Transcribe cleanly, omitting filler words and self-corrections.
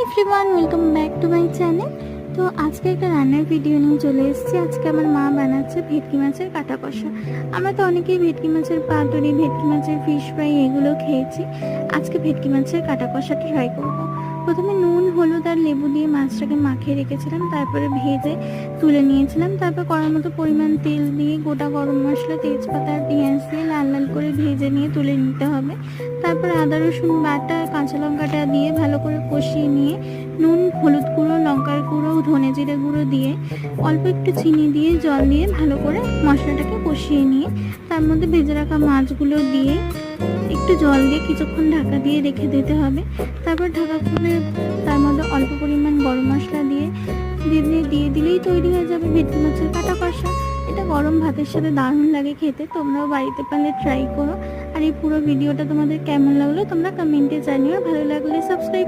Everyone, welcome back to my channel. তো আজকে একটা রান্নার ভিডিও নিয়ে চলে এসেছি। আজকে আমার মা বানাচ্ছে ভেটকি মাছের কাটা কষা। আমরা তো অনেকেই ভেটকি মাছের পাতুরি, ভেটকি মাছের ফিশ ফ্রাই এগুলো খেয়েছি। আজকে ভেটকি মাছের কাটা কষাটা ট্রাই করবো। প্রথমে নুন, হলুদ আর লেবু দিয়ে মাছটাকে মাখিয়ে রেখেছিলাম, তারপরে ভেজে তুলে নিয়েছিলাম। তারপর কড়ার মতো পরিমাণ তেল দিয়ে গোটা গরম মশলা, তেজপাতা আর পেঁয়াজ দিয়ে লাল লাল করে ভেজে নিয়ে তুলে নিতে হবে। তারপর আদা রসুন বাটা, কাঁচা লঙ্কাটা দিয়ে ভালো করে কষিয়ে নিয়ে নুন, হলুদ গুঁড়ো, লঙ্কার গুঁড়ো, ধনে জিরে গুঁড়ো দিয়ে অল্প একটু চিনি দিয়ে জল দিয়ে ভালো করে মশলাটাকে কষিয়ে নিয়ে তার মধ্যে ভেজে রাখা মাছগুলো দিয়ে একটু জল দিয়ে কিছুক্ষণ ঢাকা দিয়ে রেখে দিতে হবে। তারপর ঢাকা খুলে তার মধ্যে অল্প পরিমাণ গরম মশলা দিয়ে দিলেই তৈরি হয়ে যাবে ভেটকি মাছের কাটা কষা। এটা গরম ভাতের সাথে দারুণ লাগে খেতে। তোমরাও বাড়িতে পারলে ট্রাই করো। আর এই পুরো ভিডিওটা তোমাদের কেমন লাগলো তোমরা কমেন্টে জানিও। ভালো লাগলে সাবস্ক্রাইব